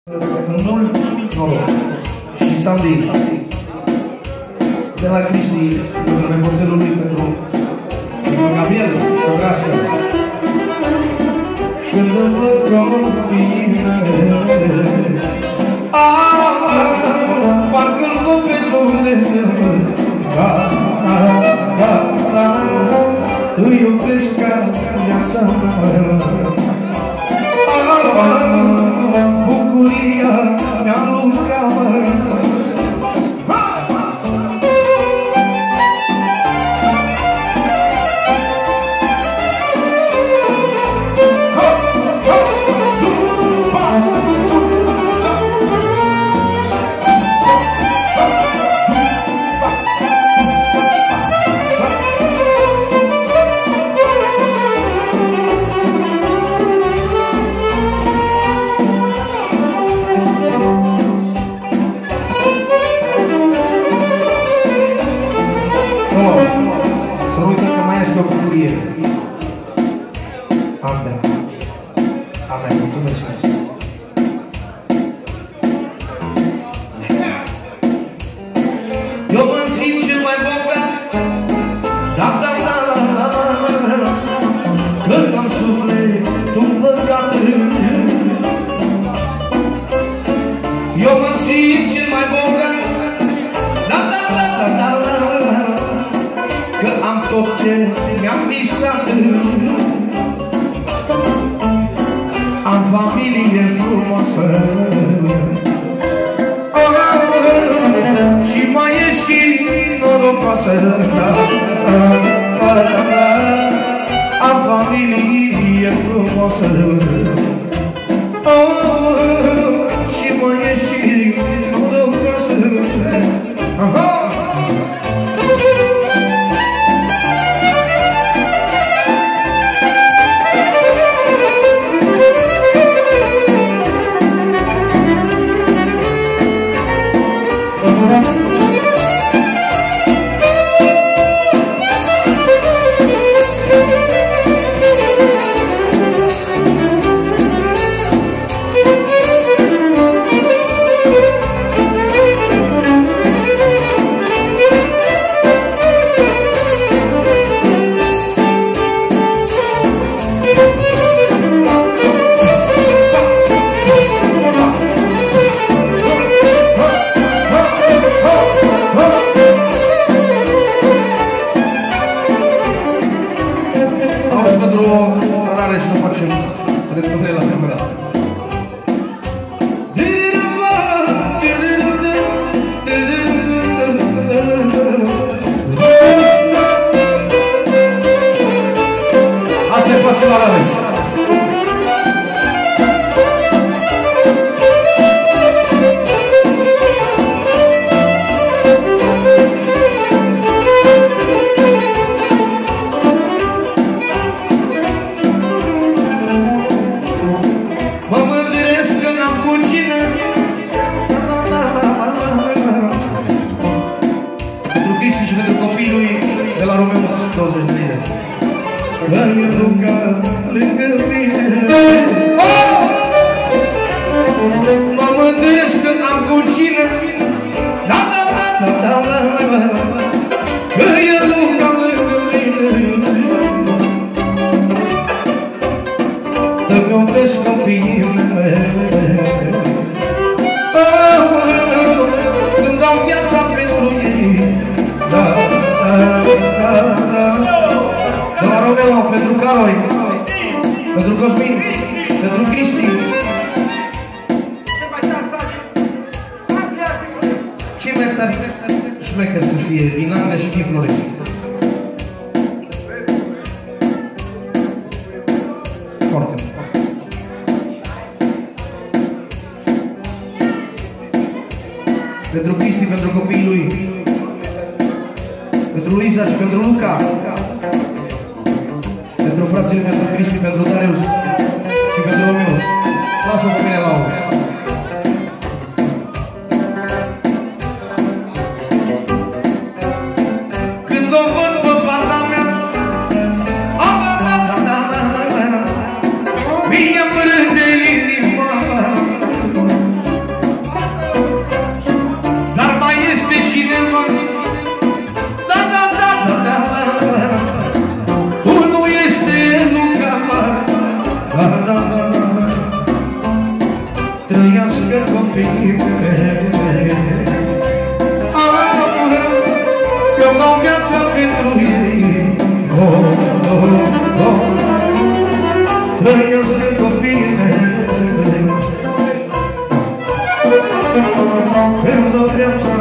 Mult noroc și Sandy de la Cristi, nepoțelul lui pentru Gabriel, să trească. Când îmi văd copiii mele, parcă-l văd pe Dumnezeu. Îi iubesc ca viața mea. Bucuria mea lucrată. Să nu uităm că mai este o bucurie. Amen. Amen. Mulțumesc. Eu mă simt cel mai bogat, când am sufletul împăcat. Eu mă simt cel mai bogat, că am tot ce mi-am visat. Am familie frumoasă și mai e și norocoasă. Am familie frumoasă și mai e și norocoasă. Pentru Cristi, pentru copiii lui, pentru Luiza și pentru Luca, pentru frații, pentru Cristi, pentru Darius și pentru Romeo. Lasă-o pe mine la urmă. Când o văd pe fata mea, mie-mi râde inima. trăiască copiii mei. Eu dau viața pentru ei. Trăiască copiii mei. Eu dau viața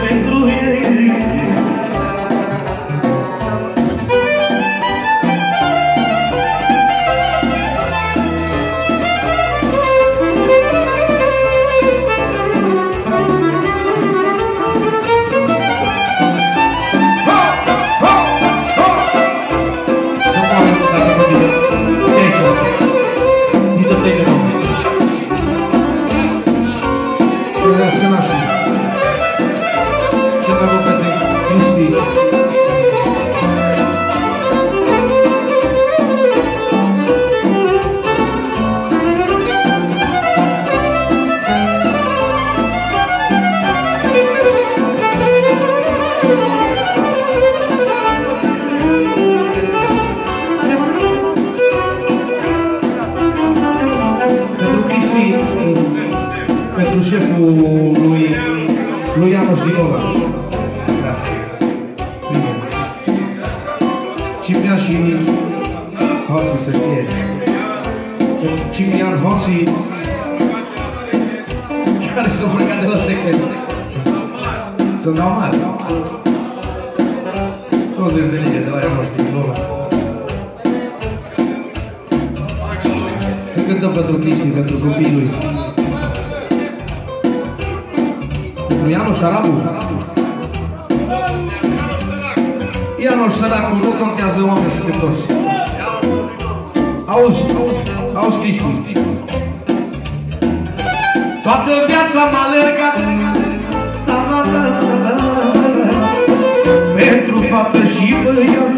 pentru ei. Pentru șeful lui Ianuș Dinova. Ciprian și Hoții, să știe. Ciprian, Hoții, care s-au plecat de la secret. Să-mi dau mari. 20 de lei de la Ianuș Dinova. Să cântăm pentru Cristi, pentru copiii lui. Ianuș Arabu. Ianuș săracu, nu contează oameni să te toți. Auzi, Cristi. Toată viața m-a alergat pentru faptă și băiat.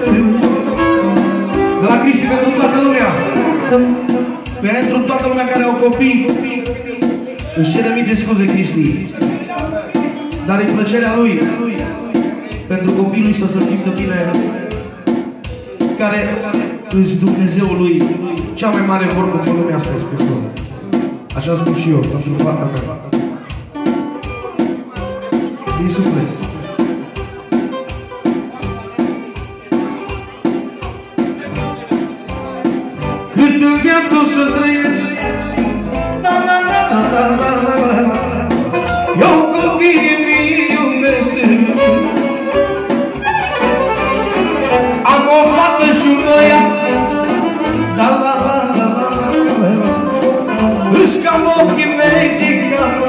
De la Cristi pentru toată lumea. Pentru toată lumea care au copii. Își cere mii de scuze, Cristi. Dar e plăcerea lui pentru copilul lui să se simtă bine, care îți Dumnezeul lui cea mai mare vorbă pe lumea asta spus. Așa spun și eu, pentru fata mea. Din suflet. Cât în viață o să trăiesc, eu copiii mei iubesc. Am o fată și un băiat, îți cam ochii mei din capă.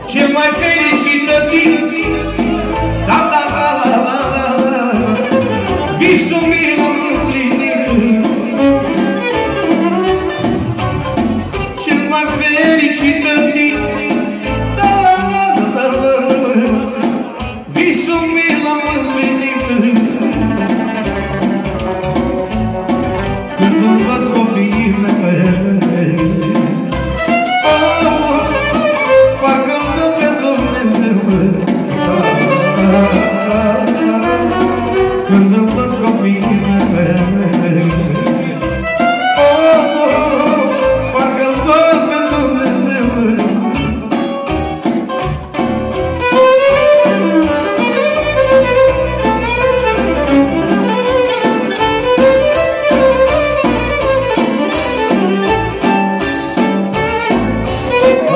Cel mai fericită zi, visul mi l-am împlinit. Cel mai fericită zi, visul mi l-am împlinit. Când